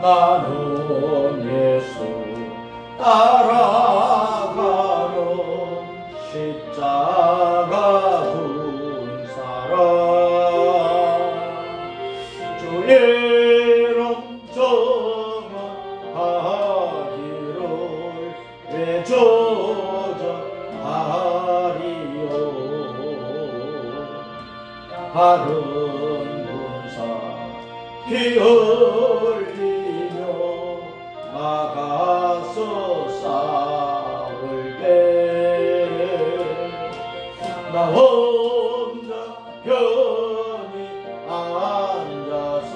나는 예수 따라가며 십자가 군 사람 주 이름 정하기를 외조전하리요 바른 군사 피 흘리며 나가서 싸울 때 나 혼자 편히 앉아서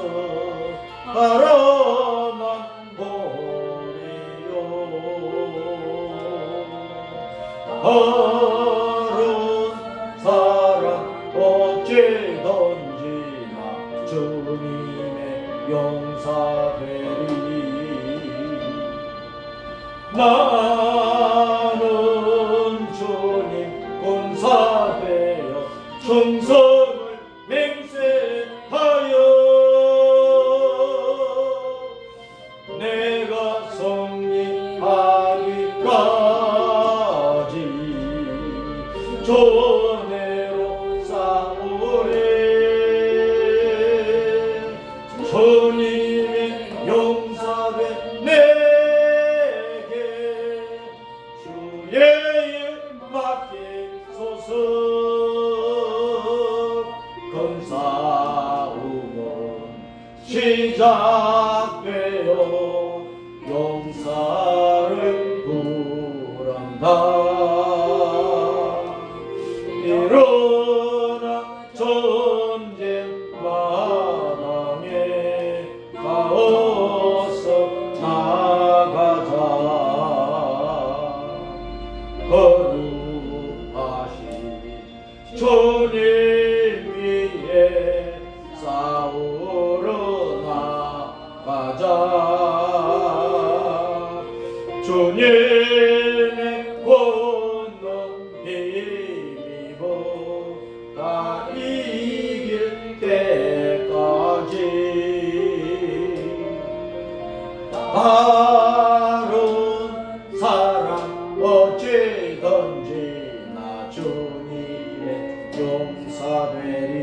바라만 보리요 어른 사랑 어찌든지나 주님의 용사되리 나는 주님 군사되어 충성을 맹세하여 내가 승리하기까지 전애로 싸우리 주님의 용사된 내게 주의 일 맡기소서 큰 싸움은 시작되어 용사를 부른다 일어나 전쟁 마당에 가어서 나가자 거룩하신 주님 위에 싸우러 나가자 주님의 권능 힘입어 다 이길 때까지 바른 사랑 어찌든지 나 주님의 용사되리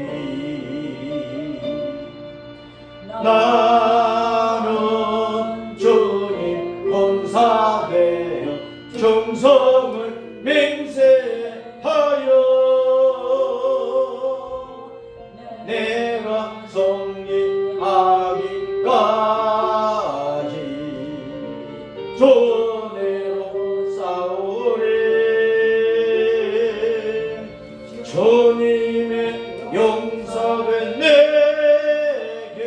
나는 주님 군사되어 충성을 맹세하여 내가 승리하기까지 전애로 싸우리 주님의 용사된 내게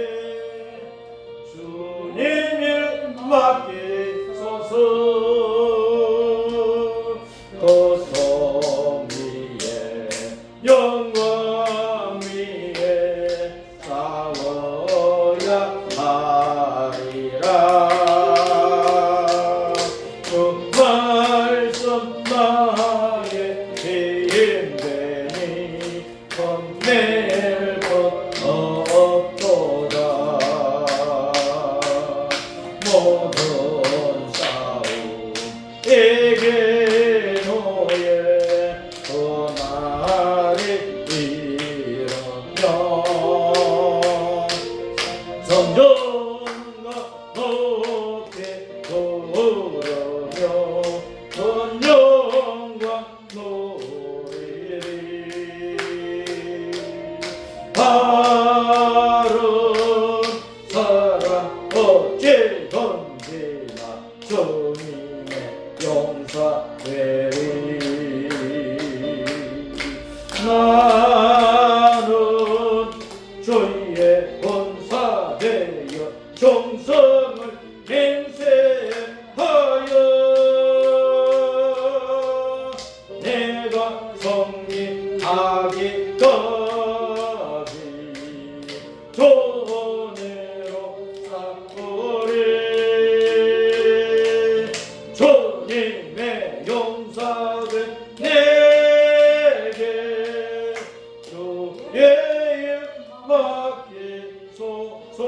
주님을 맡기소서 그 성리의 영광 위에 싸워야 하리라 그 말씀 나의 힘되니 겁낼 것 없도다 모든 싸움 이기노예 그날이 이르면 성전과 높이 부르며 큰 영광 누리리 바른 사랑 어찌든지나 주님의 용사되리 나는 주의 군사되어 충성을 맹세하여 내가 승리하기까지 전애로 싸우리 주님의 용사된 내게 주의 일 맡기소서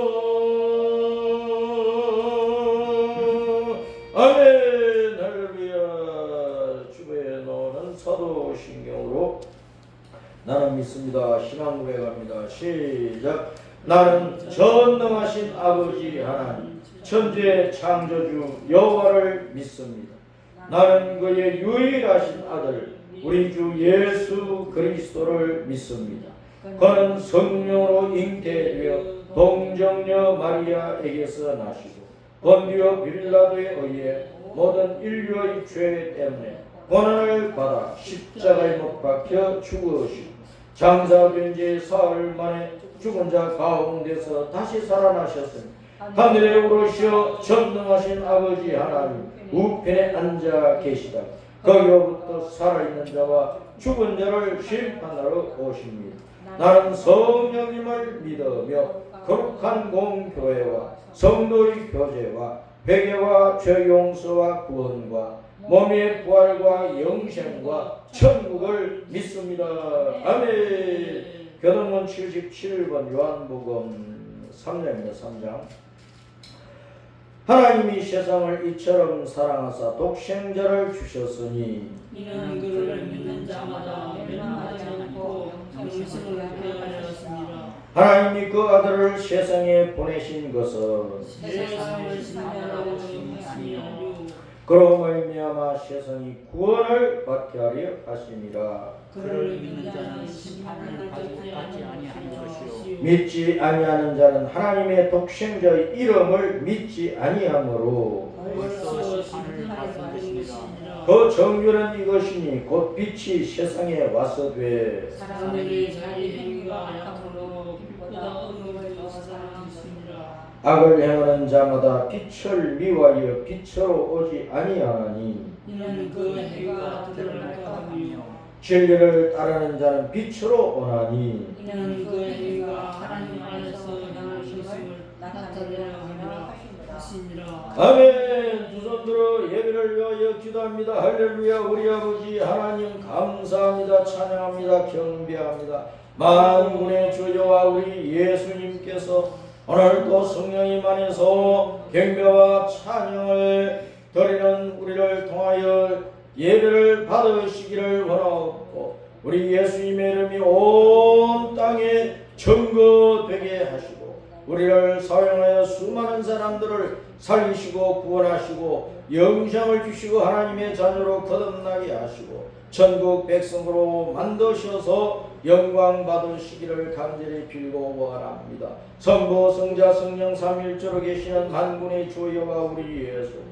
읽겠습니다. 신앙 고백합니다. 시작. 나는 전능하신 아버지 하나님 천지의 창조주 여호와를 믿습니다. 나는 그의 유일하신 아들 우리 주 예수 그리스도를 믿습니다. 그는 성령으로 잉태되어 동정녀 마리아에게서 나시고 본디오 빌라도에 의해 모든 인류의 죄 때문에 고난을 받아 십자가에 못 박혀 죽으시고 장사된 지 사흘 만에 죽은 자 가운데서 다시 살아나셨으니 하늘에 오르시어 전능하신 아버지 하나님 우편에 앉아 계시다. 거기로부터 살아있는 자와 죽은 자를 심판하러 오십니다. 나는 성령님을 믿으며 거룩한 공교회와 성도의 교제와 회개와 죄 용서와 구원과 몸의 부활과 영생과 천국을 믿습니다. 아멘. 교동문 77번 요한복음 3장입니다. 3장. 하나님이 세상을 이처럼 사랑하사 독생자를 주셨으니 이는 그를 믿는 자마다 멸망하지 않고 영생을 얻게 하였습니다. 하나님이 그 아들을 세상에 보내신 것은 세상을 심판하러 오신 것이 아니요 그로 말미암아 세상이 구원을 받게 하려 하심이라. 그를 믿는 자는 심판을 받지 아니하는 것이요 믿지 아니하는 자는 하나님의 독생자의 이름을 믿지 아니하므로 벌써 심판을 받은 것이니라. 그 정죄는 이것이니 곧 빛이 세상에 와서 돼 사람들이 자기 행위가 악함으로 빛보다 어둠을 더 사랑하시니라. 악을 행하는 자마다 빛을 미워하여 빛으로 오지 아니하나니 이는 그 행위가 드러날까 하며 진리를 따르는 자는 빛으로 오나니 이는 그 행위가 하나님 안에서 행하심을 나타내려 하시니라. 아멘. 두 손 들어 예배를 위하여 기도합니다. 할렐루야. 우리 아버지 하나님 감사합니다. 찬양합니다. 경배합니다. 만군의 주여와 우리 예수님께서 오늘도 성령님 안에서 경배와 찬양을 드리는 우리를 통하여 예배를 받으시기를 원하옵고 우리 예수님의 이름이 온 땅에 증거되게 하시고 우리를 사용하여 수많은 사람들을 살리시고 구원하시고 영생을 주시고 하나님의 자녀로 거듭나게 하시고 천국 백성으로 만드셔서 영광 받으시기를 간절히 빌고 원합니다. 성부 성자 성령 삼일체로 계시는 만군의 주여와 우리 예수님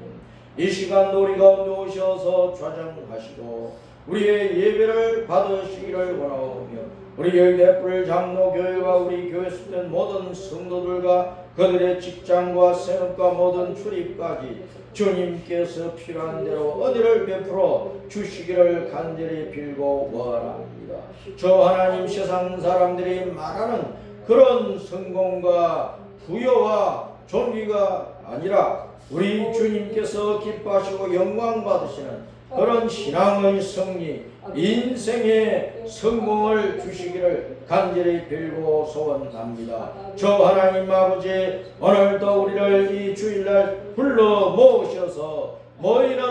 이 시간 우리 가운데 오셔서 좌정하시고 우리의 예배를 받으시기를 원하오며 우리의 대불 장로교회와 우리 교회 속된 모든 성도들과 그들의 직장과 생업과 모든 출입까지 주님께서 필요한 대로 은혜를 베풀어 주시기를 간절히 빌고 원합니다. 저 하나님 세상 사람들이 말하는 그런 성공과 부여와 존귀가 아니라 우리 주님께서 기뻐하시고 영광 받으시는 그런 신앙의 승리, 인생의 성공을 주시기를 간절히 빌고 소원합니다. 저 하나님 아버지 오늘도 우리를 이 주일날 불러 모으셔서 모이는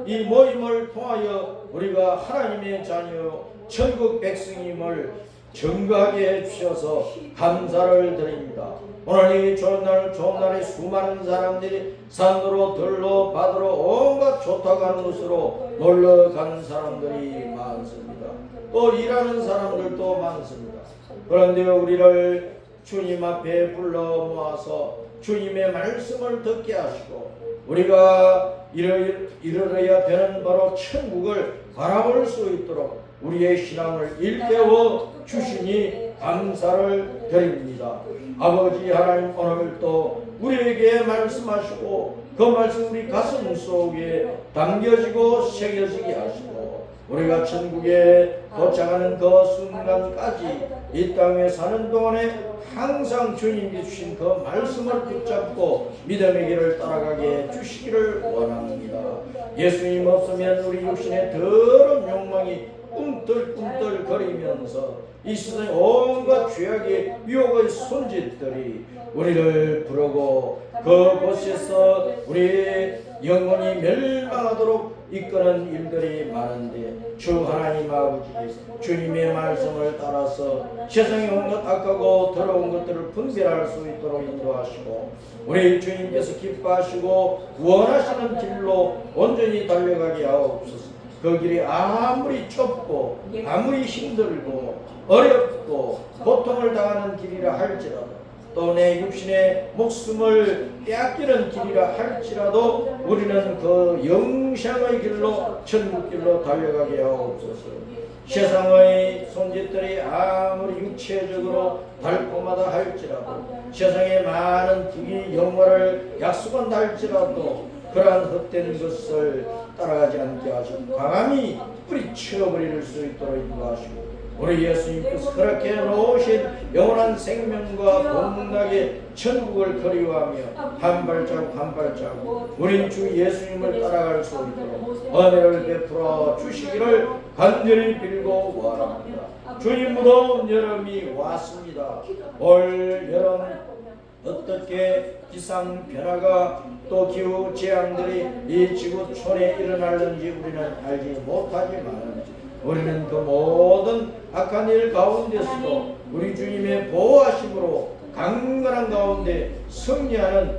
이 모임을 통하여 우리가 하나님의 자녀 천국 백성임을 증거하게 해주셔서 감사를 드립니다. 오늘 이 좋은 날에 수많은 사람들이 산으로 들로 바다로 온갖 좋다고 하는 곳으로 놀러 가는 사람들이 많습니다. 또 일하는 사람들도 많습니다. 그런데 우리를 주님 앞에 불러 모아서 주님의 말씀을 듣게 하시고 우리가 이르러야 되는 바로 천국을 바라볼 수 있도록 우리의 신앙을 일깨워 주시니 감사를 드립니다. 아버지 하나님 오늘도 우리에게 말씀하시고 그 말씀 우리 가슴 속에 담겨지고 새겨지게 하시고 우리가 천국에 도착하는 그 순간까지 이 땅에 사는 동안에 항상 주님이 주신 그 말씀을 붙잡고 믿음의 길을 따라가게 주시기를 원합니다. 예수님 없으면 우리 육신의 더러운 욕망이 꿈틀꿈틀거리면서 이 세상의 온갖 죄악의 유혹의 손짓들이 우리를 부르고 그곳에서 우리의 영혼이 멸망하도록 이끄는 일들이 많은데 주 하나님 아버지 주님의 말씀을 따라서 세상에 온 것 악하고 더러운 것들을 분별할 수 있도록 인도하시고 우리 주님께서 기뻐하시고 원하시는 길로 온전히 달려가게 하옵소서. 그 길이 아무리 좁고 아무리 힘들고 어렵고 고통을 당하는 길이라 할지라도 또 내 육신의 목숨을 빼앗기는 길이라 할지라도 우리는 그 영생의 길로 천국 길로 달려가게 하옵소서. 세상의 손짓들이 아무리 육체적으로 달콤하다 할지라도 세상에 많은 부귀 영화를 약속한다 할지라도 그러한 헛된 것을 따라가지 않게 하시고 과감히 뿌리쳐버릴 수 있도록 인도하시고 우리 예수님께서 그렇게 놓으신 영원한 생명과 복락의 천국을 그리워하며 한 발자국 한 발자국 우린 주 예수님을 따라갈 수 있도록 은혜를 베풀어 주시기를 간절히 빌고 원합니다. 주님 무더운 여름이 왔습니다. 올 여름 어떻게 기상 변화가 또 기후 재앙들이 이 지구촌에 일어날는지 우리는 알지 못하지만 우리는 그 모든 악한 일 가운데서도 우리 주님의 보호하심으로 강건한 가운데 승리하는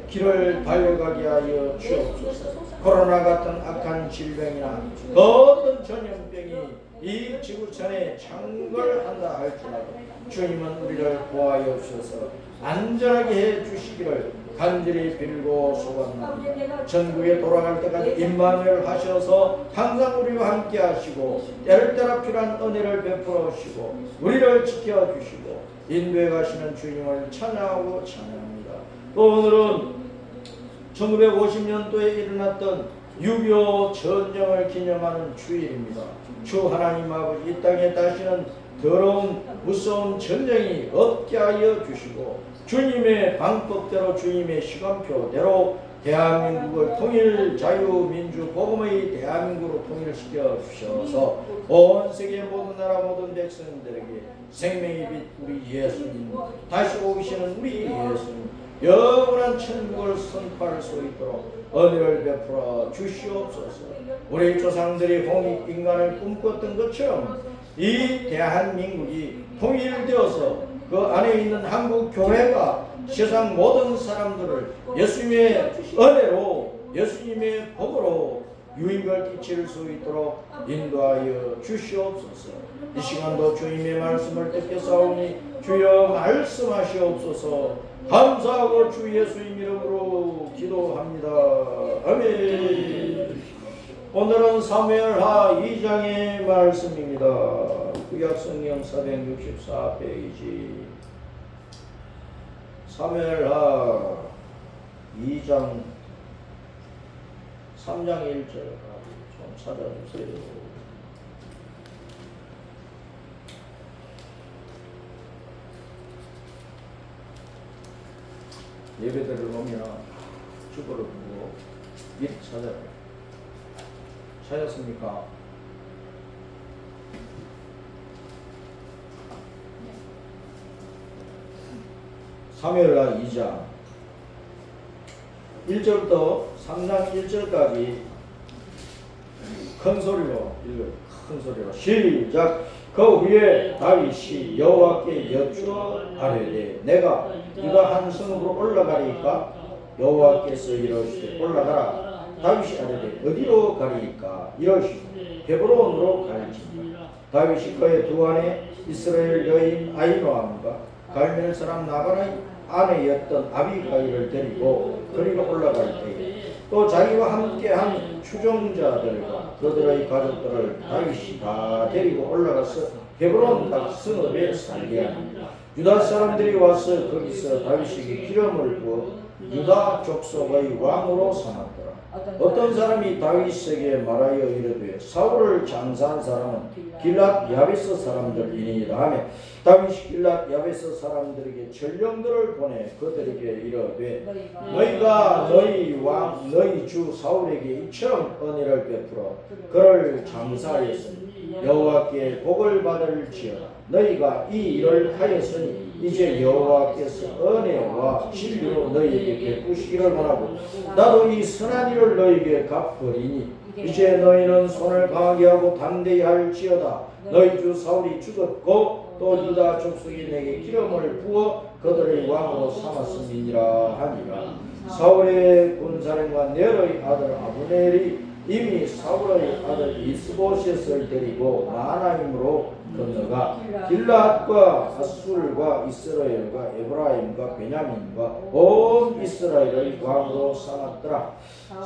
길을 달려가게 하여 주옵소서. 코로나 같은 악한 질병이나 그 어떤 전염병이 이 지구촌에 창궐한다 할지라도 주님은 우리를 보호하옵소서. 안전하게 해 주시기를 간절히 빌고 소원합니다. 전국에 돌아갈 때까지 임마누엘 하셔서 항상 우리와 함께 하시고 때를 따라 필요한 은혜를 베풀어 주시고 우리를 지켜 주시고 인도해 가시는 주님을 찬양하고 찬양합니다. 또 오늘은 1950년도에 일어났던 6.25 전쟁을 기념하는 주일입니다. 주 하나님 아버지 이 땅에 다시는 더러운 무서운 전쟁이 없게 하여 주시고 주님의 방법대로 주님의 시간표대로 대한민국을 통일 자유민주 복음의 대한민국으로 통일시켜 주셔서 온 세계 모든 나라 모든 백성들에게 생명의 빛 우리 예수님 다시 오시는 우리 예수님 영원한 천국을 선포할 수 있도록 은혜를 베풀어 주시옵소서. 우리 조상들이 홍익 인간을 꿈꿨던 것처럼 이 대한민국이 통일되어서 그 안에 있는 한국 교회가 세상 모든 사람들을 예수님의 은혜로 예수님의 복으로 유익을 끼칠 수 있도록 인도하여 주시옵소서. 이 시간도 주님의 말씀을 듣게 싸우니 주여 말씀하시옵소서. 감사하고 주 예수님 이름으로 기도합니다. 아멘. 오늘은 사무엘하 2장의 말씀입니다. 구약성경 464페이지 사무엘하 2장 3장 1절 좀 찾아주세요. 예배드릴 놈이나 주보를 보고 미리 찾아요. 찾았습니까? 사무엘하 2장 1절부터 3장 1절까지 큰 소리로 읽어요. 큰 소리로 시작. 그 후에 다윗이 여호와께 여쭈어 아뢰되 내가 유다 한 성읍으로 올라가리까? 여호와께서 이러시되 올라가라. 다윗이 아뢰되 어디로 가리까? 이러시되 헤브론으로 갈지니라. 다윗이 그의 두 아내 이스라엘 여인 아히노암과 갈멜 사람 나발의 아내였던 아비가일을 데리고 그리로 올라갈 때에 또 자기와 함께한 추종자들과 그들의 가족들을 다윗이 다 데리고 올라가서 헤브론 성읍에 살게 하니라. 유다 사람들이 와서 거기서 다윗에게 기름을 부어 유다 족속의 왕으로 삼았더라. 어떤 사람이 다윗에게 말하여 이르되 사울을 장사한 사람은 길랏 야베스 사람들이니이다 하며 다윗이 길랏 야베스 사람들에게 전령들을 보내 그들에게 이르되 너희가 너희 왕 너희 주 사울에게 이처럼 은혜를 베풀어 그를 장사하였으니 여호와께 복을 받을지어다. 너희가 이 일을 하였으니 이제 여호와께서 은혜와 진리로 너희에게 베푸시기를 원하고 나도 이 선한 일을 너희에게 갚으리니 이제 너희는 손을 강하게 하고 담대히 할지어다. 너희 주 사울이 죽었고 또 유다 족속이 내게 기름을 부어 그들의 왕으로 삼았음이니라 하니라. 사울의 군사령관 넬의 아들 아브넬이 이미 사울의 아들 이스보셋을 데리고 마하나임으로 건너가 길라앗과 아술과 이스라엘과 에브라임과 베냐민과 온 이스라엘의 왕으로 삼았더라.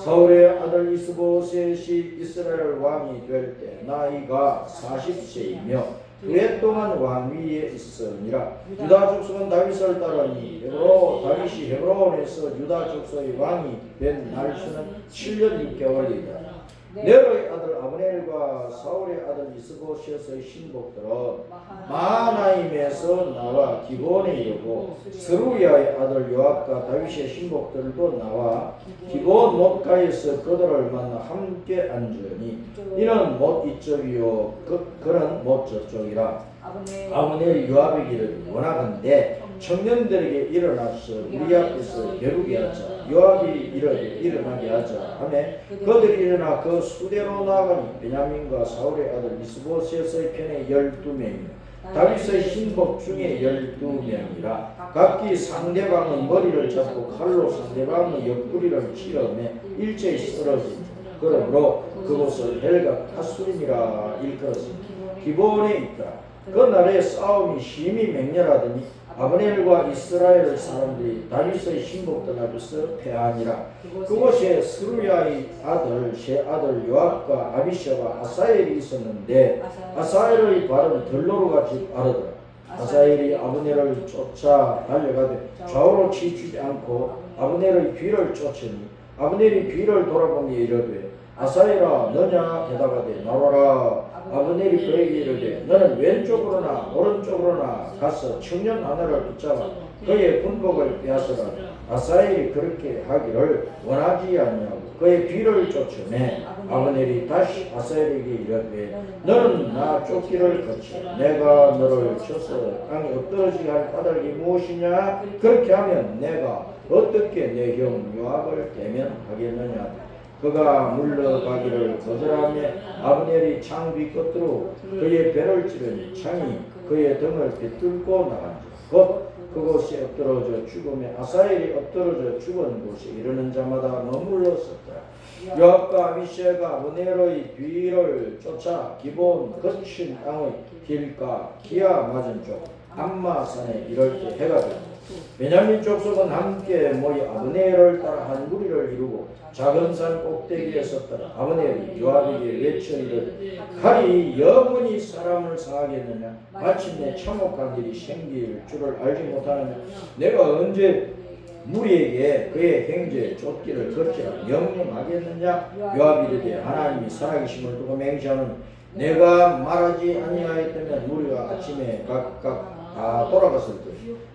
사울의 아들 이스보셋이 이스라엘 왕이 될 때 나이가 40세이며 2해 동안 왕위에 있으니라. 유다 족속은 다윗을 따르니 다윗이 헤브론에서 유다 족속의 왕이 된 날수는 7년 6개월이다. 넬의 아들 아브넬과 사울의 아들 이스보셋의 신복들은 마하나임에서 나와 기브온에 이르고 스루야의 아들 요압과 다윗의 신복들도 나와 기브온 못가에서 그들을 만나 함께 앉으니 이는 못 이쪽이요 그는 못 저쪽이라. 아브넬이 요압에게 이르되 원하건대 청년들에게 일어나서 우리 앞에서 겨루게 하자. 요압이 이르되 일어나게 하자 하며 그들이 일어나 그 수대로 나가니 베냐민과 사울의 아들 이스보셋의 편에 12명이며 다윗의 신복 중에 12명이라. 각기 상대방의 머리를 잡고 칼로 상대방의 옆구리를 찌르며 일제히 쓰러진다. 그러므로 그곳을 헬가 타수림이라 일컬었으니 기브온에 있더라. 그 날에 싸움이 심히 맹렬하더니 아브넬과 이스라엘 사람들이 다윗의 신복들 앞에서 패하니라. 그곳에 스루야의 아들 세 아들 요압과 아비샤와 아사엘이 있었는데 아사엘의 발은 들로루같이 빠르더라. 아사엘이 아브넬을 쫓아 달려가되 좌우로 치주지 않고 아브넬의 뒤를 쫓으니 아브넬이 뒤를 돌아보니 이르되 아사엘아 너냐 대답하되 나와라. 아브넬이 그에게 이르되 너는 왼쪽으로나 오른쪽으로나 가서 청년 하나를 붙잡아 그의 군복을 빼앗으라. 아사엘이 그렇게 하기를 원하지 아니하고 그의 뒤를 쫓으매 아브넬이 다시 아사엘에게 이르되 너는 나 쫓기를 거쳐 내가 너를 쳐서 땅에 엎드러지게 할 까닭이 무엇이냐. 그렇게 하면 내가 어떻게 내 형 요압을 대면하겠느냐. 그가 물러가기를 거절하며 아브넬이 창 뒤끝으로 그의 배를 찌르니 창이 그의 등을 비틀고 나간다. 곧 그곳에 엎드러져 죽음에 아사엘이 엎드러져 죽은 곳에 이르는 자마다 머물렀었더라. 요압과 아비샤가 아브넬의 뒤를 쫓아 기브온 거친 땅의 길가 기아 맞은 쪽 암마산에 이를 때 해가 되고 베냐민 족속은 함께 모여 아브넬을 따라 한 무리를 이루고 작은 산 꼭대기에 섰더라. 아브넬이 요압에게 외쳐 이르되 칼이 영원히 사람을 상하겠느냐. 마침내 참혹한 일이 생길 줄을 알지 못하느냐. 내가 언제 무리에게 그의 행제에 쫓기를 거치라 명령하겠느냐. 요압이 이르되 하나님이 살아계심을 두고 맹세하는 내가 말하지 아니하였다면 무리가 아침에 각각 다 돌아갔을 때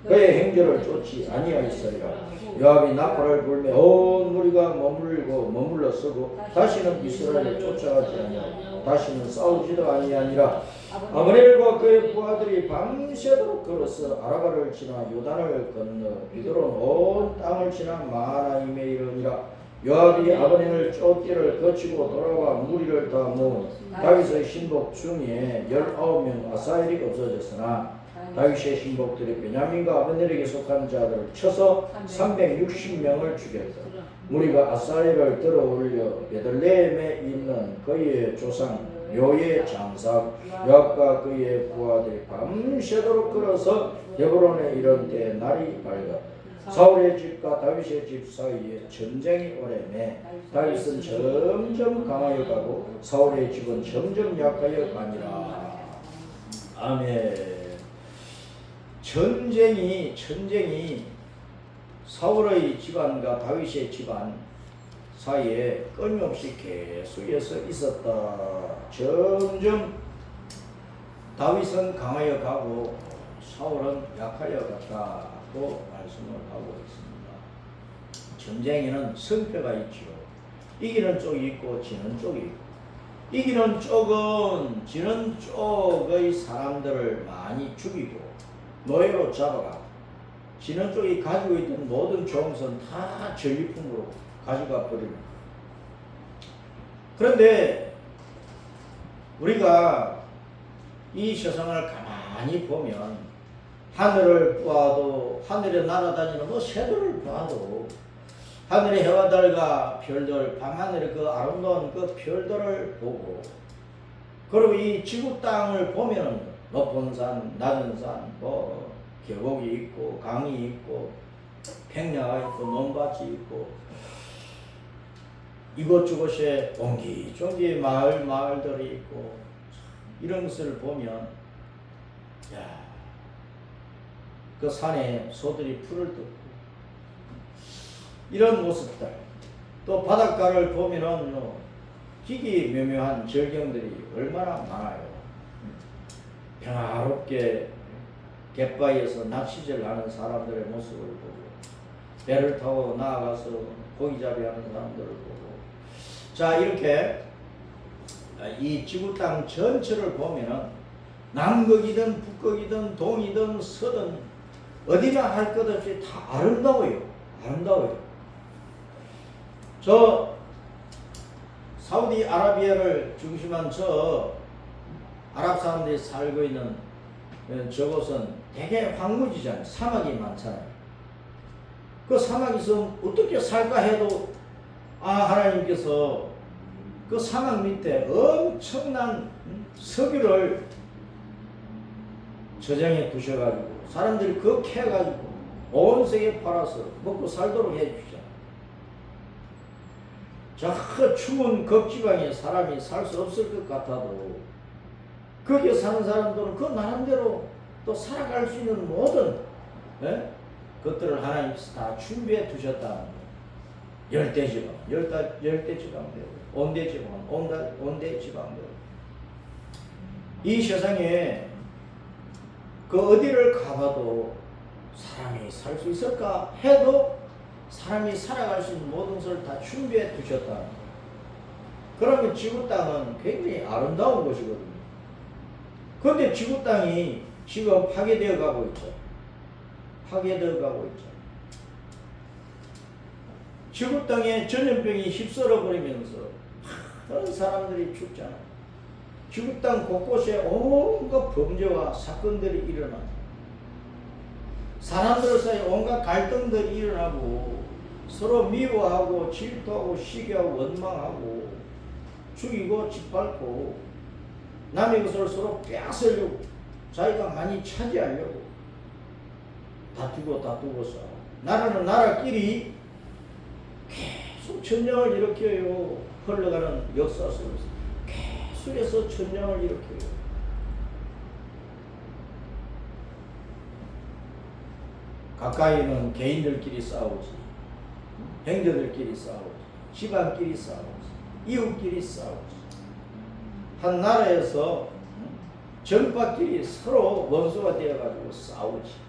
그의 행제를 쫓지 아니하였으리라. 요압이 나팔을 불며 온 무리가 머물러 서고 다시는 이스라엘을 쫓아가지 아니하고 다시는 싸우지도 아니하니라. 아브넬과 그의 부하들이 밤새도록 걸어서 아라바를 지나 요단을 건너 비드론 온 땅을 지나 마하나임에 이르니라. 요압이 아브넬을 쫓기를 거치고 돌아와 무리를 다 모으니 다윗의 신복 중에 19명 아사엘이 없어졌으나 다윗의 신복들이 베냐민과 아브넬에게 속한 자들을 쳐서 360명을 죽였다. 무리가 아사엘을 들어올려 베들레헴에 있는 그의 조상 묘의 장사 요압과 그의 부하들이 밤새도록 걸어서 헤브론에 이른 때 날이 밝았다. 사울의 집과 다윗의 집 사이에 전쟁이 오래매 다윗은 점점 강하여 가고 사울의 집은 점점 약하여 가니라. 아멘. 전쟁이 사울의 집안과 다윗의 집안 사이에 끊임없이 계속해서 있었다. 점점 다윗은 강하여 가고 사울은 약하여 갔다고 말씀을 하고 있습니다. 전쟁에는 승패가 있지요. 이기는 쪽이 있고 지는 쪽이 있고 이기는 쪽은 지는 쪽의 사람들을 많이 죽이고 노예로 잡아가 지는 쪽이 가지고 있던 모든 종선 다 전리품으로 가져가 버립니다. 그런데 우리가 이 세상을 가만히 보면 하늘을 보아도 하늘에 날아다니는 뭐 새들을 보아도 하늘의 해와 달과 별들 밤하늘의 그 아름다운 그 별들을 보고 그리고 이 지구 땅을 보면은 높은 산, 낮은 산, 뭐 계곡이 있고 강이 있고 백야가 있고 논밭이 있고 이곳저곳에 옹기종기 마을들이 있고 이런 것을 보면 야, 그 산에 소들이 풀을 뜯고 이런 모습들 또 바닷가를 보면은 희귀묘묘한 절경들이 얼마나 많아요. 평화롭게 갯바위에서 낚시질 하는 사람들의 모습을 보고 배를 타고 나아가서 고기잡이 하는 사람들을 보고 자 이렇게 이 지구 땅 전체를 보면은 남극이든 북극이든 동이든 서든 어디나 할 것 없이 다 아름다워요. 아름다워요. 저 사우디아라비아를 중심한 저 아랍 사람들이 살고 있는 저곳은 되게 황무지잖아요. 사막이 많잖아요. 그 사막에서 어떻게 살까 해도 하나님께서 그 사막 밑에 엄청난 석유를 저장해 두셔가지고 사람들이 그거 캐가지고 온 세계에 팔아서 먹고 살도록 해주시잖아요. 저 추운 극지방에 사람이 살 수 없을 것 같아도 거기에 사는 사람들은 그 나름대로 또 살아갈 수 있는 모든 것들을 하나님께서 다 준비해 두셨다는 거예요. 열대지방, 열대지방대로, 온대지방, 온대지방대로. 이 세상에 그 어디를 가봐도 사람이 살 수 있을까 해도 사람이 살아갈 수 있는 모든 것을 다 준비해 두셨다는 거예요. 그러면 지구 땅은 굉장히 아름다운 곳이거든요. 그런데 지구 땅이 지금 파괴되어 가고 있죠. 파괴되어 가고 있죠. 지구 땅에 전염병이 휩쓸어 버리면서 많은 사람들이 죽잖아요. 지구 땅 곳곳에 온갖 범죄와 사건들이 일어나죠. 사람들 사이에 온갖 갈등들이 일어나고 서로 미워하고 질투하고 시기하고 원망하고 죽이고 짓밟고 남의 것을 서로 빼앗으려고 자기가 많이 차지하려고 다투고 싸워. 나라는 나라끼리 계속 전쟁을 일으켜요. 흘러가는 역사 속에서 계속해서 전쟁을 일으켜요. 가까이는 개인들끼리 싸우지, 형제들끼리 싸우지, 집안끼리 싸우지, 이웃끼리 싸우지. 한 나라에서 정파끼리 서로 원수가 되어가지고 싸우지.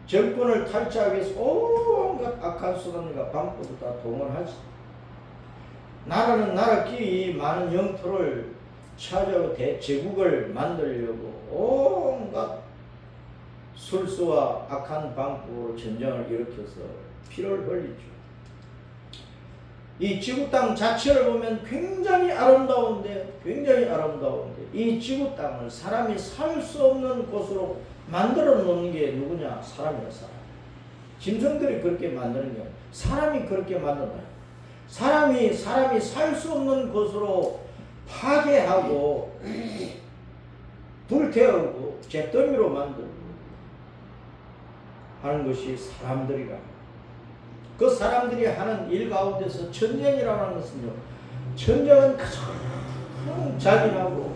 정권을 탈취하기 위해서 온갖 악한 수단과 방법을 다 동원하지. 나라는 나라끼리 많은 영토를 차지하고 대제국을 만들려고 온갖 술수와 악한 방법으로 전쟁을 일으켜서 피를 흘리죠. 이 지구 땅 자체를 보면 굉장히 아름다운데 이 지구 땅을 사람이 살 수 없는 곳으로 만들어 놓는 게 누구냐? 사람이야, 사람. 짐승들이 그렇게 만드는 게 아니라 사람이 그렇게 만든다. 사람이 살 수 없는 곳으로 파괴하고 불태우고 잿더미로 만들고 하는 것이 사람들이라. 그 사람들이 하는 일 가운데서 전쟁이라고 하는 것은요, 전쟁은 가장 잔인하고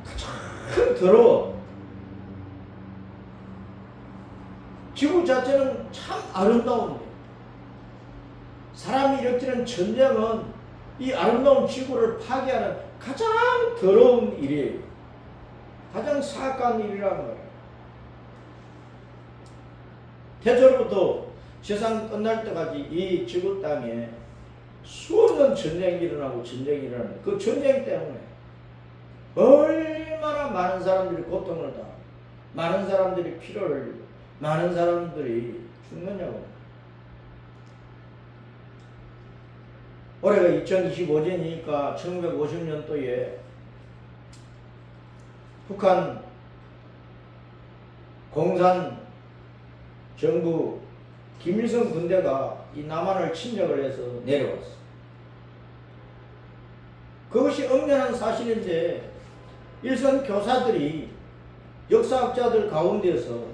가장 더러워. 지구 자체는 참 아름다운데 사람이 일으키는 전쟁은 이 아름다운 지구를 파괴하는 가장 더러운 일이에요. 가장 사악한 일이라는 거예요. 태초부터 세상 끝날 때까지 이 지구 땅에 수없는 전쟁이 일어나고 전쟁이 일어나는 그 전쟁 때문에 얼마나 많은 사람들이 고통을 당하고 많은 사람들이 피를 흘리고 많은 사람들이 죽느냐고. 올해가 2025년이니까 1950년도에 북한 공산 정부 김일성 군대가 이 남한을 침략을 해서 내려왔어. 그것이 엄연한 사실인데 일선 교사들이 역사학자들 가운데서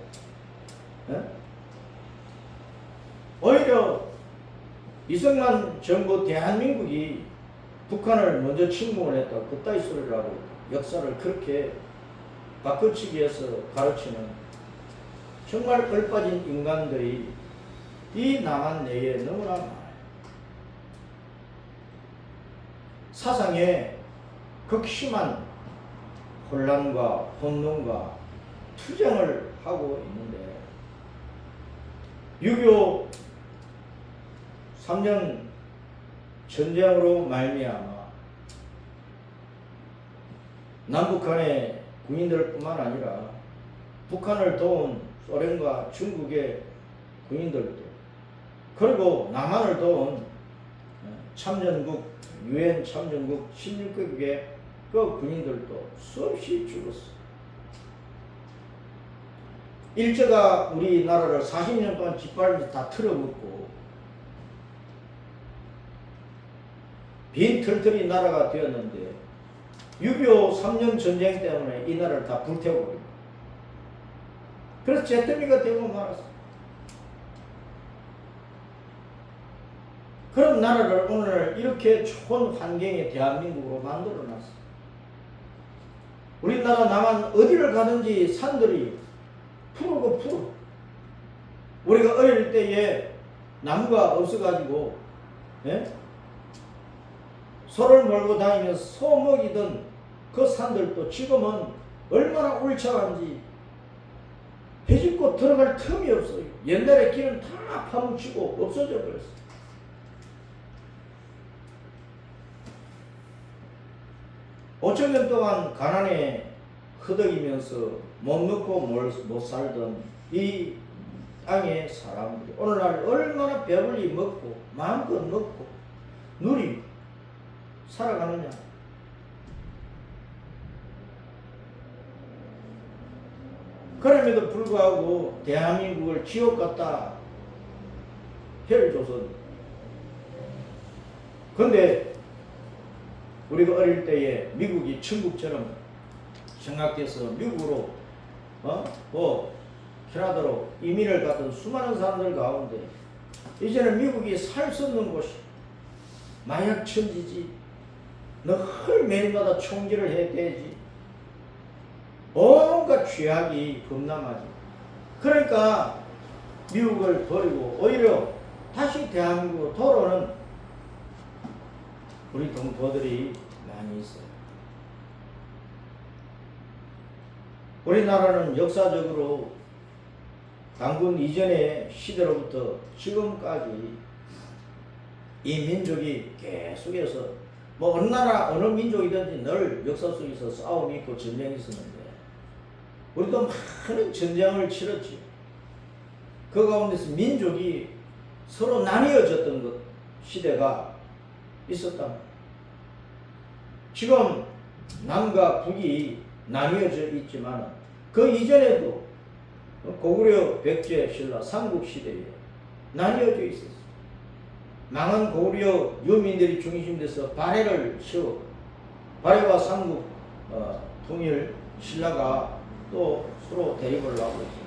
오히려 이승만 정부 대한민국이 북한을 먼저 침공을 했다. 그따위 소리를 하고 역사를 그렇게 바꿔치기 해서 가르치는 정말 얼빠진 인간들이 이 남한 내에 너무나 많아요. 사상에 극심한 혼란과 혼돈과 투쟁을 하고 있는데 6.25 3년 전쟁으로 말미암아 남북한의 군인들뿐만 아니라 북한을 도운 소련과 중국의 군인들도 그리고 남한을 도운 참전국 유엔 참전국 16개국의 그 군인들도 수없이 죽었어. 일제가 우리나라를 40년 동안 짓밟아서 다 틀어먹고 빈털털이 나라가 되었는데 6.25 3년 전쟁 때문에 이 나라를 다 불태워버리고 그래서 잿더미가 되고 말았어. 그런 나라를 오늘 이렇게 좋은 환경의 대한민국으로 만들어놨어. 우리나라 남한 어디를 가든지 산들이 푸르고 푸르. 우리가 어릴 때에 나무가 없어가지고 소를 몰고 다니면서 소 먹이던 그 산들도 지금은 얼마나 울창한지 해집고 들어갈 틈이 없어요. 옛날에 길은 다 파묻히고 없어져 버렸어. 오천 년 동안 가난에 허덕이면서 못 먹고 못 살던 이 땅의 사람들이 오늘날 얼마나 배불리 먹고 마음껏 먹고 누리고 살아가느냐. 그럼에도 불구하고 대한민국을 지옥 같다 헬조선. 근데 우리가 어릴 때에 미국이 천국처럼 생각돼서 미국으로 캐나다로 이민을 갔던 수많은 사람들 가운데 이제는 미국이 살 수 없는 곳이 마약 천지지. 늘 매일마다 총질을 해야 되지. 온갖 죄악이 범람하지. 그러니까 미국을 버리고 오히려 다시 대한민국으로 돌아오는 우리 동포들이 많이 있어요. 우리나라는 역사적으로 당군 이전의 시대로부터 지금까지 이 민족이 계속해서 뭐 어느 나라 어느 민족이든지 늘 역사 속에서 싸움이 있고 전쟁이 있었는데 우리도 많은 전쟁을 치렀지. 그 가운데서 민족이 서로 나뉘어졌던 것 시대가 있었다. 지금 남과 북이 나뉘어져 있지만 그 이전에도 고구려 백제 신라 삼국시대에 나뉘어져 있었어. 망한 고구려 유민들이 중심돼서 발해를 세워 발해와 삼국 통일 신라가 또 서로 대립을 하고 있습니다.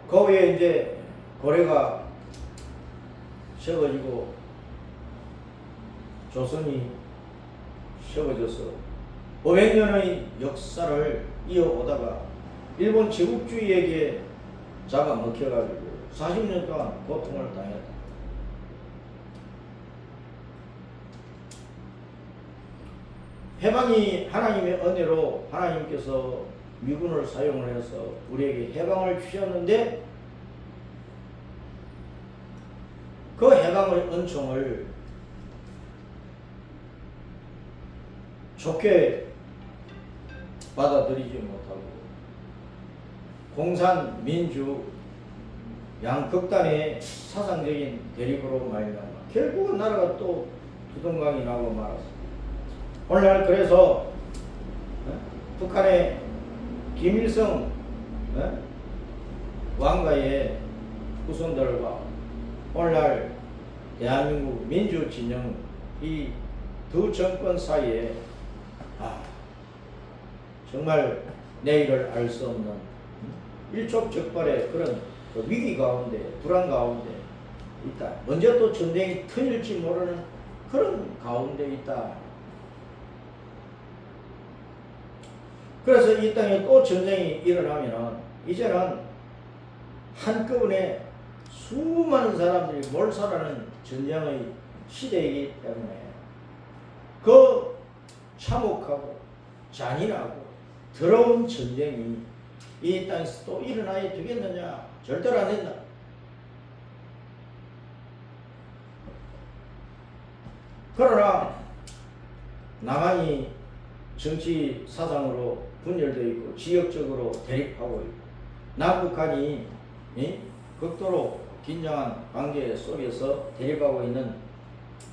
그 후에 이제 고려가 세워지고 조선이 세워져서 500년의 역사를 이어오다가 일본 제국주의에게 잡아먹혀가지고 40년 동안 고통을 당했다. 해방이 하나님의 은혜로 하나님께서 미군을 사용을 해서 우리에게 해방을 주셨는데 그 해방의 은총을 좋게 받아들이지 못하고 공산, 민주, 양극단의 사상적인 대립으로 말미암아 결국은 나라가 또 두동강이 나고 말았습니다. 오늘날 그래서 북한의 김일성 왕가의 후손들과 오늘날 대한민국 민주진영 이 두 정권 사이에 정말 내일을 알 수 없는 일촉즉발의 그런 위기 가운데 불안 가운데 있다. 언제 또 전쟁이 터질지 모르는 그런 가운데 있다. 그래서 이 땅에 또 전쟁이 일어나면은 이제는 한꺼번에 수많은 사람들이 몰살하는 전쟁의 시대이기 때문에 그 참혹하고 잔인하고 더러운 전쟁이 이 땅에서 또 일어나야 되겠느냐? 절대로 안 된다. 그러나 남한이 정치 사상으로 분열되어 있고 지역적으로 대립하고 있고 남북한이 극도로 긴장한 관계 속에서 대립하고 있는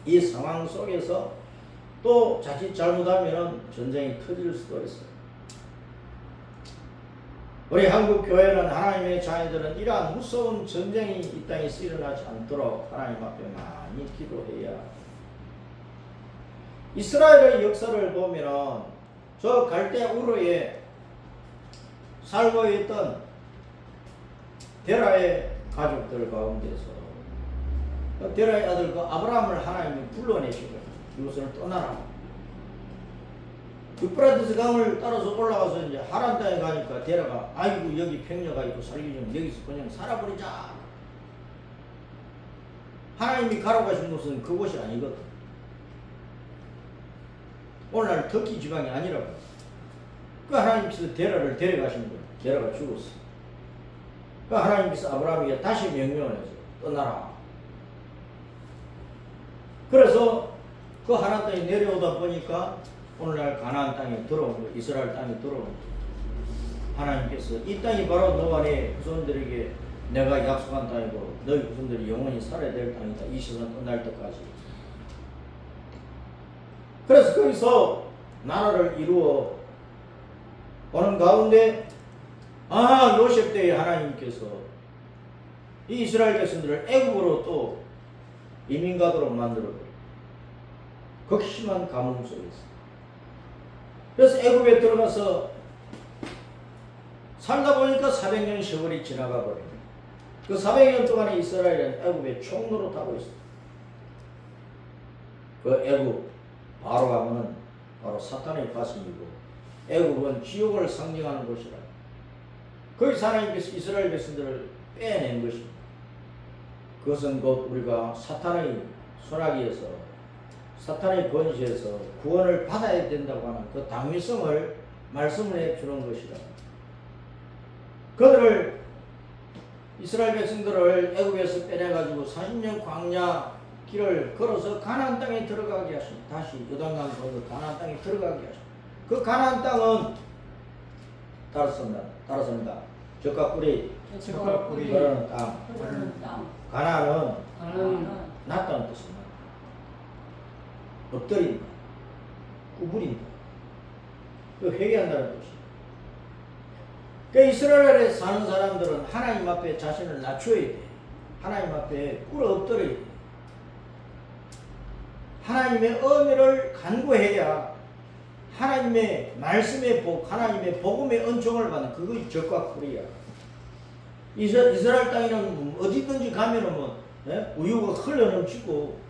이 상황 속에서 또 자칫 잘못하면 전쟁이 터질 수도 있어요. 우리 한국 교회는 하나님의 자녀들은 이러한 무서운 전쟁이 이 땅에서 일어나지 않도록 하나님 앞에 많이 기도해야. 이스라엘의 역사를 보면은 저 갈대 우르에 살고 있던 데라의 가족들 가운데서 데라의 아들 그 아브라함을 하나님이 불러내시고 이곳을 떠나라. 유프라디스 강을 따라서 올라가서 이제 하란 땅에 가니까 데라가 아이고 여기 평야가 있고 살기 좀 여기서 그냥 살아버리자. 하나님이 가라고 하신 곳은 그곳이 아니거든. 오늘날 터키 지방이 아니라고. 그 하나님께서 데라를 데려가신 거예요. 데라가 죽었어. 그 하나님께서 아브라함에게 다시 명령을 해서 떠나라. 그래서 그 하나님 땅에 내려오다 보니까 오늘날 가나안 땅에 들어온 거, 이스라엘 땅에 들어온 거. 하나님께서 이 땅이 바로 너와 네 후손들에게 내가 약속한 땅이고 너희 후손들이 영원히 살아야 될 땅이다. 이 세상 끝날 때까지. 그래서 거기서 나라를 이루어 오는 가운데 요셉 때에 하나님께서 이 이스라엘 백성들을 애굽으로 또 이민 가도록 만들어버려요. 극심한 가뭄 속에서. 그래서 애굽에 들어가서 살다 보니까 400년 세월이 지나가 버려요. 그 400년 동안에 이스라엘은 애굽에 총노릇하고 있어요. 그 애굽 바로 가면은 바로 사탄의 가슴이고 애굽은 지옥을 상징하는 곳이라. 거기서 하나님께서 이스라엘 백성들을 빼낸 것입니다. 그것은 곧 우리가 사탄의 손아귀에서 사탄의 권세에서 구원을 받아야 된다고 하는 그 당위성을 말씀을 해주는 것이다. 그들을 이스라엘 백성들을 애굽에서 빼내가지고 40년 광야 길을 걸어서 가나안 땅에 들어가게 하십니다. 다시 요단강 건너 가나안 땅에 들어가게 하십니다. 그 가나안 땅은 따랐습니다. 젖과 꿀이 흐르는 땅. 가나안은 낫다는 뜻입니다. 엎드린다, 구부린다, 회개한다는 뜻이에요. 그 이스라엘에 사는 사람들은 하나님 앞에 자신을 낮춰야 돼. 하나님 앞에 꿇어 엎드려야 돼. 하나님의 은혜를 간구해야 하나님의 말씀의 복, 하나님의 복음의 은총을 받는 그것이 젖과 꿀이야. 이스라엘 땅에는 어디든지 가면은 우유가 흘러넘치고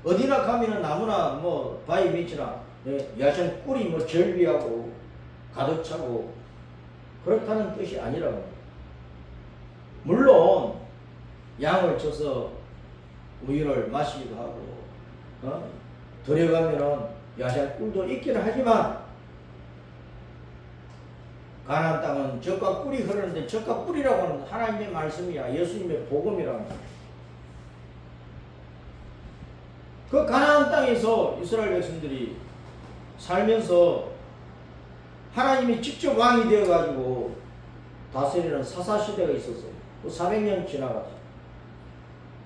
어디나 가면은 나무나 바위 밑이나 야생 꿀이 절비하고 가득 차고 그렇다는 뜻이 아니라고. 물론 양을 쳐서 우유를 마시기도 하고 들어가면은 야생 꿀도 있기는 하지만 가나안 땅은 젖과 꿀이 흐르는데 젖과 꿀이라고 하는 하나님의 말씀이야. 예수님의 복음이라는 거야. 그 가나안 땅에서 이스라엘 백성들이 살면서 하나님이 직접 왕이 되어가지고 다스리는 사사시대가 있었어요. 또 400년 지나갔어.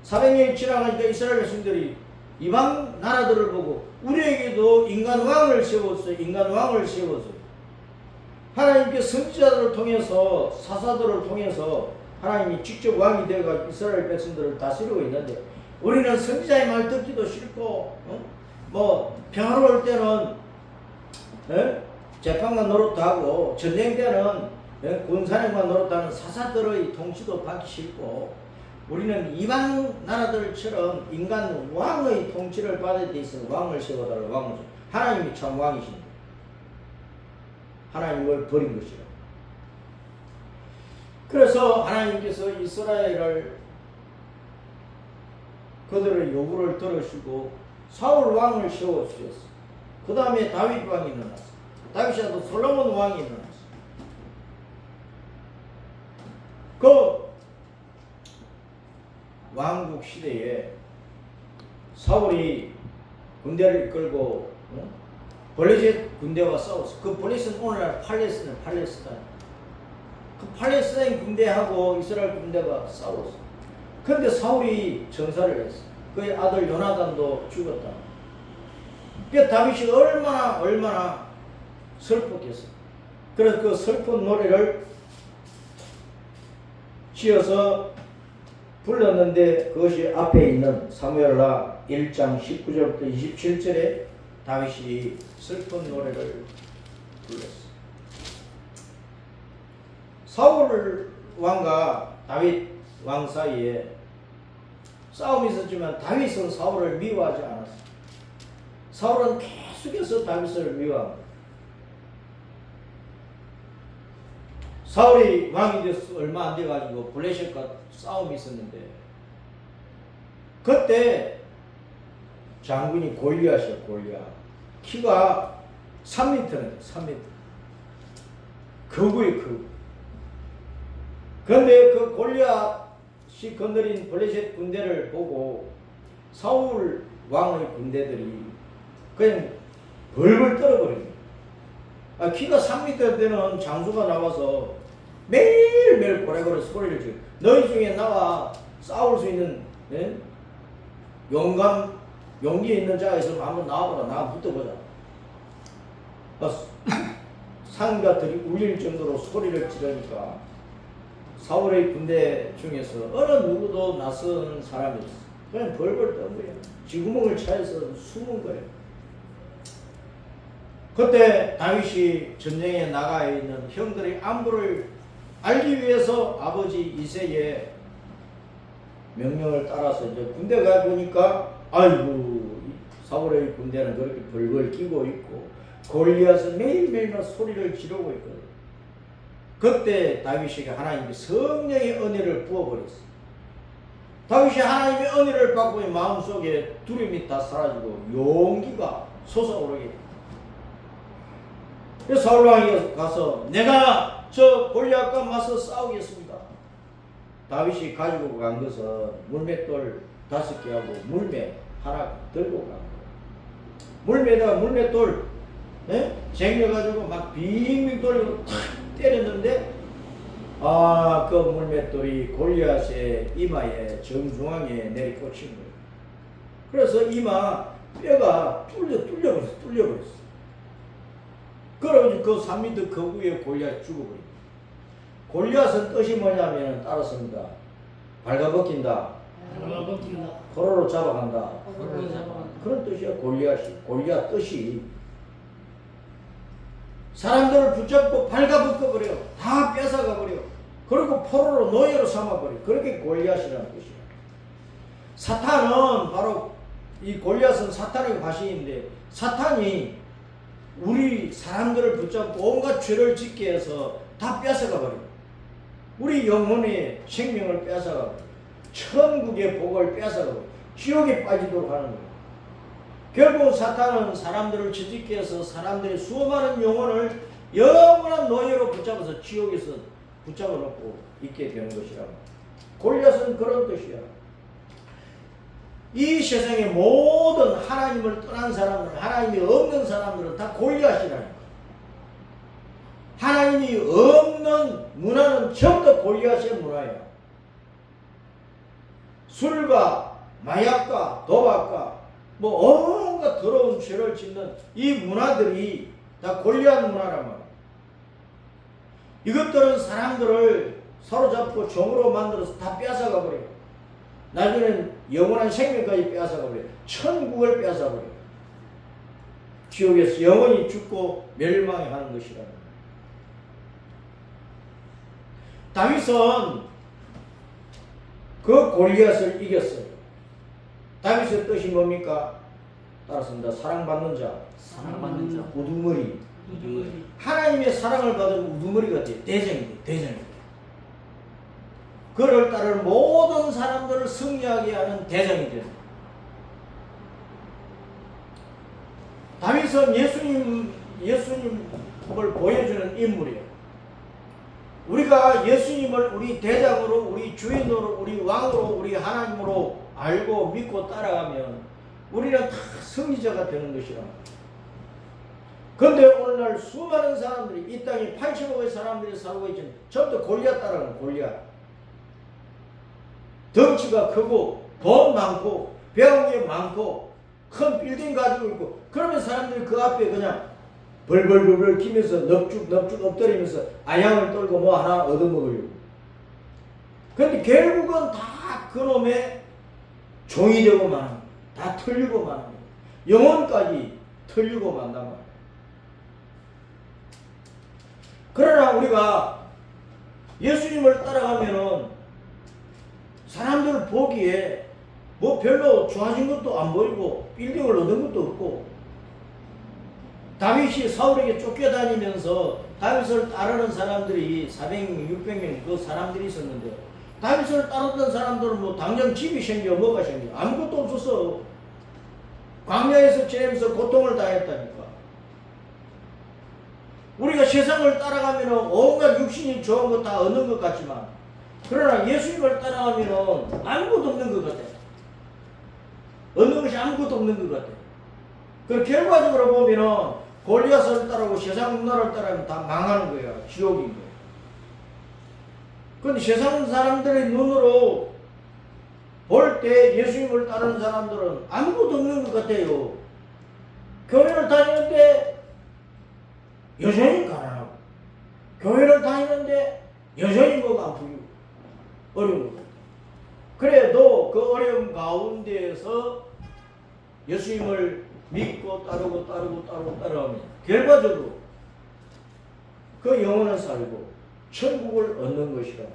400년이 지나가니까 이스라엘 백성들이 이방 나라들을 보고 우리에게도 인간 왕을 세웠어요. 인간 왕을 세웠어요. 하나님께 선지자들을 통해서 사사들을 통해서 하나님이 직접 왕이 되어가 이스라엘 백성들을 다스리고 있는데 우리는 선지자의 말 듣기도 싫고 뭐 평화로울 때는 재판관 노릇하고 전쟁 때는 군사령관 노릇하는 사사들의 통치도 받기 싫고 우리는 이방 나라들처럼 인간 왕의 통치를 받을 때 있으면 왕을 세워달라. 왕을 세워. 하나님이 참 왕이십니다. 하나님을 버린 것이라. 그래서 하나님께서 이스라엘을 그들의 요구를 들으시고 사울 왕을 세워주셨어. 그 다음에 다윗 왕이 일어났어. 다윗이라도 솔로몬 왕이 일어났어. 그 왕국 시대에 사울이 군대를 이끌고 블레셋 군대와 싸웠어. 그 블레셋은 오늘날 팔레스타인. 그 팔레스타인 군대하고 이스라엘 군대가 싸웠어. 그런데 사울이 전사를 했어. 그의 아들 요나단도 죽었다. 그 다윗이 얼마나 슬펐겠어. 그래서 그 슬픈 노래를 지어서 불렀는데 그것이 앞에 있는 사무엘하 1장 19절부터 27절에 다윗이 슬픈 노래를 불렀어. 사울 왕과 다윗 왕 사이에 싸움이 있었지만 다윗은 사울을 미워하지 않았어. 사울은 계속해서 다윗을 미워합니다. 사울이 왕이 돼서 얼마 안 돼가지고 블레셋과 싸움이 있었는데 그때 장군이 골리앗이야. 골리앗 키가 3m네. 3m 거구의 거구. 그런데 그 골리앗이 건드린 블레셋 군대를 보고 사울 왕의 군대들이 그냥 벌벌 떨어버립니다. 키가 3m 되는 장수가 나와서 매일매일 고래고래 소리를 지르고 너희 중에 나와 싸울 수 있는 용기 있는 자가 있으면 한번 나와보라. 나와 붙어보자. 상가들이 울릴 정도로 소리를 지르니까 사울의 군대 중에서 어느 누구도 낯선 사람이 있어. 그냥 벌벌 떤 거예요. 쥐구멍을 차에서 숨은 거예요. 그때 다윗이 전쟁에 나가 있는 형들의 안부를 알기 위해서 아버지 이새의 명령을 따라서 이제 군대 가 보니까 아이고 사울의 군대는 그렇게 벌벌 끼고 있고 골리앗은 매일매일 소리를 지르고 있거든. 그때 다윗에게 하나님이 성령의 은혜를 부어버렸어. 다윗이 하나님의 은혜를 받고 마음속에 두려움이 다 사라지고 용기가 솟아오르게. 그래서 사울왕이 가서 내가 저 골리앗과 맞서 싸우겠습니다. 다윗이 가지고 간 것은 물맷돌 5개하고 물매 하나 들고 간 거예요. 물매에다가 물맷돌 쟁여가지고 막 빙빙 돌리고 탁 때렸는데 그 물맷돌이 골리앗의 이마에 정중앙에 내리꽂힌 거예요. 그래서 이마 뼈가 뚫려버렸어. 그러면 그 3m 거구에 골리앗 죽어버립니다. 골리앗은 뜻이 뭐냐면 따랐습니다. 발가벗긴다. 포로로 잡아간다. 그런 뜻이야. 골리앗 뜻이 사람들을 붙잡고 발가벗겨버려. 다 뺏어가버려. 그리고 포로로 노예로 삼아버려. 그렇게 골리앗이라는 뜻이야. 사탄은 바로 이 골리앗은 사탄의 화신인데 사탄이 우리 사람들을 붙잡고 온갖 죄를 짓게 해서 다 뺏어가버려. 우리 영혼의 생명을 뺏어가버려. 천국의 복을 뺏어가버려. 지옥에 빠지도록 하는 거예요. 결국 사탄은 사람들을 지짓게 해서 사람들의 수많은 영혼을 영원한 노예로 붙잡아서 지옥에서 붙잡아 놓고 있게 되는 것이라고. 골리앗은 그런 뜻이야. 이 세상의 모든 하나님을 떠난 사람들, 하나님이 없는 사람들은 다 골리앗이라니까. 하나님이 없는 문화는 전부 골리앗의 문화야. 술과 마약과 도박과 뭐 온갖 더러운 죄를 짓는 이 문화들이 다 골리앗 문화란 말이에요. 이것들은 사람들을 사로잡고 종으로 만들어서 다 빼앗아가 버려요. 나중에는 영원한 생명까지 빼앗아가 버려요. 천국을 빼앗아 버려요. 지옥에서 영원히 죽고 멸망하는 것이라는 거예요. 다윗은 그 골리앗을 이겼어요. 다윗의 뜻이 뭡니까? 따라서입니다. 사랑받는 자, 사랑받는 자, 우두머리. 우두머리. 하나님의 사랑을 받은 우두머리가 돼요. 대장이에요. 대장이에요. 그를 따르는 모든 사람들을 승리하게 하는 대장이 됩니다. 다윗은 예수님을 보여주는 인물이에요. 우리가 예수님을 우리 대장으로, 우리 주인으로, 우리 왕으로, 우리 하나님으로 알고 믿고 따라가면 우리는 다 승리자가 되는 것이라. 그런데 오늘날 수많은 사람들이, 이 땅에 80억의 사람들이 살고 있지만 전부 골리앗 따라가는 골리앗. 덩치가 크고 돈 많고 배운 게 많고 큰 빌딩 가지고 있고, 그러면 사람들이 그 앞에 그냥 벌벌벌벌 기면서 넙죽 엎드리면서 아양을 떨고 뭐 하나 얻어먹으려고. 그런데 결국은 다 그놈의 종이 되고 마는, 다 털리고 마는 거예요. 영혼까지 털리고 만단 말이에요. 그러나 우리가 예수님을 따라가면은 사람들 보기에 뭐 별로 좋아진 것도 안 보이고 빌딩을 얻은 것도 없고, 다윗이 사울에게 쫓겨다니면서 다윗을 따르는 사람들이 400명, 600명 그 사람들이 있었는데, 다윗을 따르던 사람들은 뭐 당장 집이 생겨 뭐가 생겨 아무것도 없었어. 광야에서 지내면서 고통을 당했다니까. 우리가 세상을 따라가면 온갖 육신이 좋은 거 다 얻는 것 같지만, 그러나 예수님을 따라가면 아무것도 없는 것 같아. 얻는 것이 아무것도 없는 것 같아. 그 결과적으로 보면은 골리앗을 따르고 세상 문화를 따르면 다 망하는 거야. 지옥인 거야. 그런데 세상 사람들의 눈으로 볼 때 예수님을 따르는 사람들은 아무것도 없는 것 같아요. 교회를 다니는데 여전히 가난하고, 교회를 다니는데 여전히 뭐가 아프고 어려운 것 같아요. 그래도 그 어려움 가운데에서 예수님을 믿고 따르면 결과적으로 그 영혼을 살고 천국을 얻는 것이라.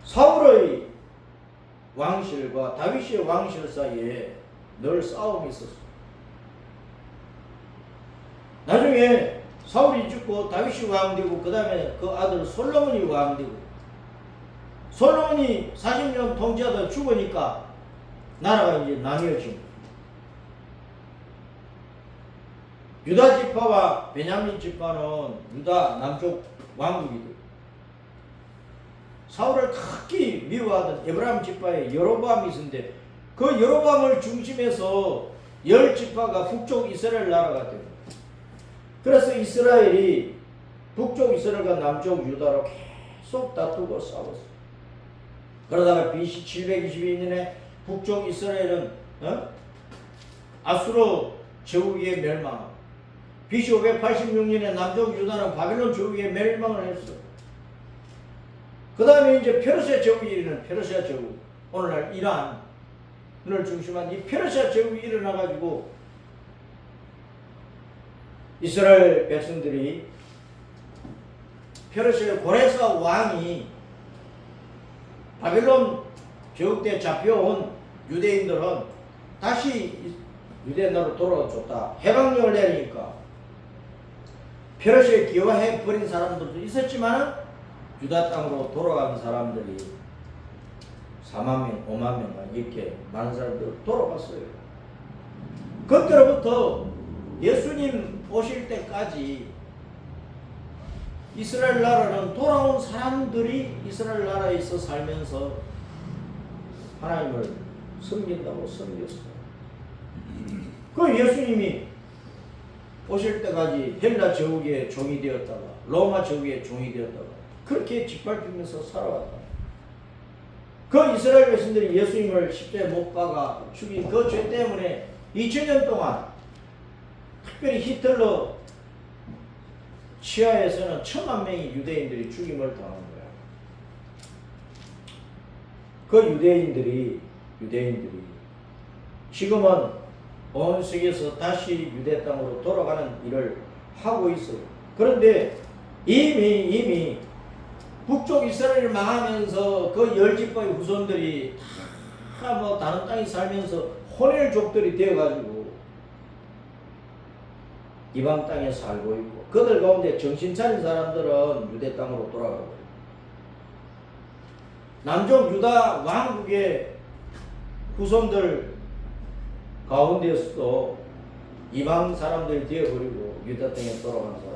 사울의 왕실과 다윗의 왕실 사이에 늘 싸움이 있었어. 나중에 사울이 죽고 다윗이 왕되고, 그 다음에 그 아들 솔로몬이 왕되고, 솔로몬이 40년 통치하다 죽으니까 나라가 이제 나뉘어진 거예요. 유다 지파와 베냐민 지파는 유다 남쪽 왕국이 돼요. 사울을 특히 미워하던 에브라임 지파에 여로보암이 있었는데, 그 여로보암을 중심해서 10지파가 북쪽 이스라엘 나라가 돼요. 그래서 이스라엘이 북쪽 이스라엘과 남쪽 유다로 계속 다투고 싸웠어요. 그러다가 BC 722년에 북쪽 이스라엘은 아수르 제국에 멸망하고, BC 586년에 남쪽 유다는 바빌론 제국에 멸망을 했어. 그 다음에 이제 페르시아 제국이 일어나는 페르시아 제국, 오늘날 이란을 중심한 이 페르시아 제국이 일어나가지고 이스라엘 백성들이, 페르시아 고레사 왕이 바빌론 제국 때 잡혀온 유대인들은 다시 유대 나라로 돌아줬다 해방령을 내리니까, 페르시아에 기화해 버린 사람들도 있었지만 유다 땅으로 돌아간 사람들이 4만 명, 5만 명 이렇게 많은 사람들이 돌아갔어요. 그때로부터 예수님 오실 때까지 이스라엘 나라는 돌아온 사람들이 이스라엘 나라에서 살면서 하나님을 섬긴다고 섬겼어요. 그 예수님이 오실 때까지 헬라 제국의 종이 되었다가 로마 제국의 종이 되었다가 그렇게 짓밟히면서 살아왔다. 그 이스라엘 백성들이 예수님을 십자가에 못 박아 죽인 그 죄 때문에 2000년 동안 특별히 히틀러 치하에서는 1000만 명의 유대인들이 죽임을 당한 거야. 그 유대인들이 지금은 온 세계에서 다시 유대 땅으로 돌아가는 일을 하고 있어요. 그런데 이미 북쪽 이스라엘을 망하면서 그 열지파의 후손들이 다 뭐 다른 땅에 살면서 혼혈족들이 되어가지고 이방 땅에 살고 있고, 그들 가운데 정신 차린 사람들은 유대 땅으로 돌아가고, 남쪽 유다 왕국의 후손들 가운데서도 이방 사람들이 되어버리고 유다 땅에 돌아간 사람.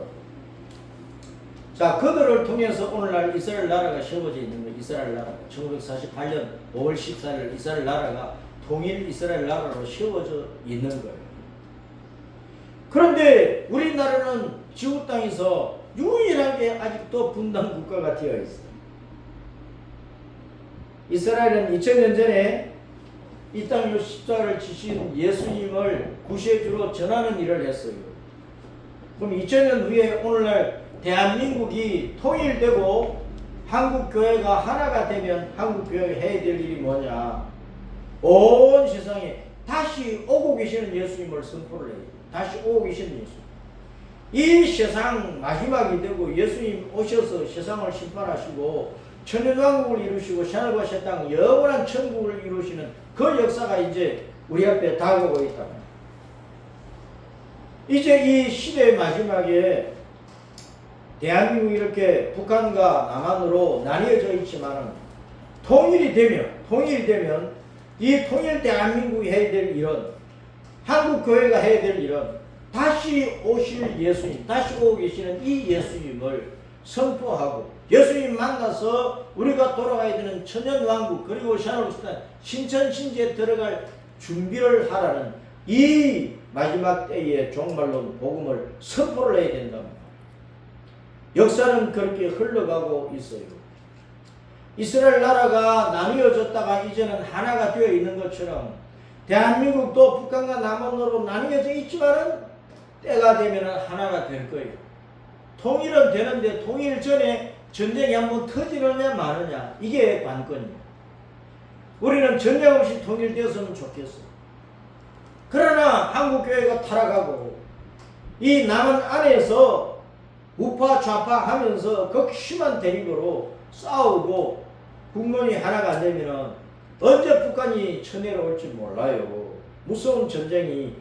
자, 그들을 통해서 오늘날 이스라엘 나라가 세워져 있는 거예요. 이스라엘 나라. 1948년 5월 14일 이스라엘 나라가 통일 이스라엘 나라로 세워져 있는 거예요. 그런데 우리나라는 지구 땅에서 유일하게 아직도 분단 국가가 되어 있어요. 이스라엘은 2000년 전에 이 땅에 십자가를 지신 예수님을 구세주로 전하는 일을 했어요. 그럼 2000년 후에 오늘날 대한민국이 통일되고 한국교회가 하나가 되면 한국교회가 해야 될 일이 뭐냐? 온 세상에 다시 오고 계시는 예수님을 선포를 해요. 다시 오고 계시는 예수님. 이 세상 마지막이 되고 예수님 오셔서 세상을 심판하시고 천년왕국을 이루시고 하늘과 새 땅 영원한 천국을 이루시는 그 역사가 이제 우리 앞에 다가오고 있다. 이제 이 시대의 마지막에 대한민국이 이렇게 북한과 남한으로 나뉘어져 있지만 통일이 되면 이 통일 대한민국이 해야 될 일은, 한국교회가 해야 될 일은 다시 오실 예수님, 다시 오고 계시는 이 예수님을 선포하고 예수님 만나서 우리가 돌아가야 되는 천년왕국 그리고 신천신지에 들어갈 준비를 하라는 이 마지막 때에 종말론 복음을 선포를 해야 된답니다. 역사는 그렇게 흘러가고 있어요. 이스라엘 나라가 나뉘어졌다가 이제는 하나가 되어 있는 것처럼 대한민국도 북한과 남한으로 나뉘어져 있지만은 때가 되면 하나가 될 거예요. 통일은 되는데 통일 전에 전쟁이 한번 터지느냐 마느냐, 이게 관건이에요. 우리는 전쟁 없이 통일되었으면 좋겠어. 그러나 한국교회가 타락하고 이 남한 안에서 우파 좌파 하면서 극심한 대립으로 싸우고 국론이 하나가 안 되면 언제 북한이 쳐내려 올지 몰라요. 무서운 전쟁이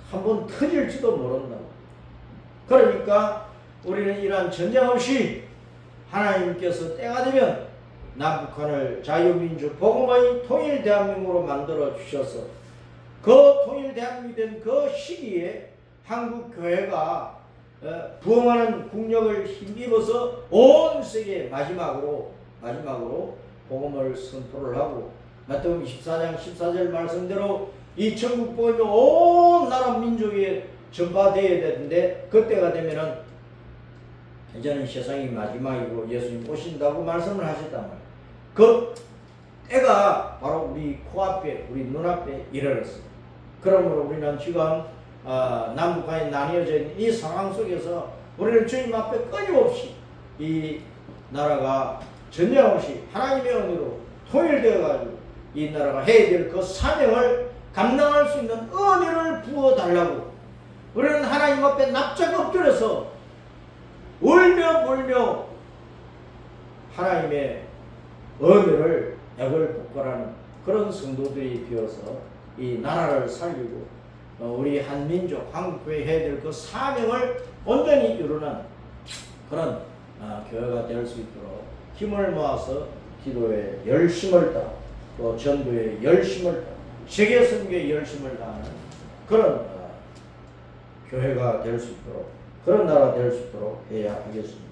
한번 터질지도 모른다고. 그러니까 우리는 이러한 전쟁 없이 하나님께서 때가 되면 남북한을 자유민주 복음의 통일 대한민국으로 만들어 주셔서 그 통일 대한민국이 된 그 시기에 한국 교회가 부흥하는 국력을 힘입어서 온 세계 마지막으로 복음을 선포를 하고, 마태복음 24장 14절 말씀대로 이 천국 복음이 온 나라 민족에 전파되어야 되는데, 그때가 되면은 이제는 세상이 마지막이고 예수님 오신다고 말씀을 하셨단 말이에요. 그 때가 바로 우리 코앞에, 우리 눈앞에 이르렀어요. 그러므로 우리는 지금 남북한이 나뉘어져 있는 이 상황 속에서 우리는 주님 앞에 끊임없이 이 나라가 전쟁 없이 하나님의 은혜로 통일되어 가지고 이 나라가 해야 될 그 사명을 감당할 수 있는 은혜를 부어 달라고 우리는 하나님 앞에 납작 엎드려서 울며 불며 하나님의 은혜를 애걸복걸하는 그런 성도들이 되어서 이 나라를 살리고 우리 한민족 한국교회 해야 될 그 사명을 온전히 이루는 그런 교회가 될 수 있도록 힘을 모아서 기도에 열심을 다하고 또 전도에 열심을 다하고 세계 선교에 열심을 다하는 그런 교회가 될 수 있도록, 그런 나라가 될 수 있도록 해야 하겠습니다.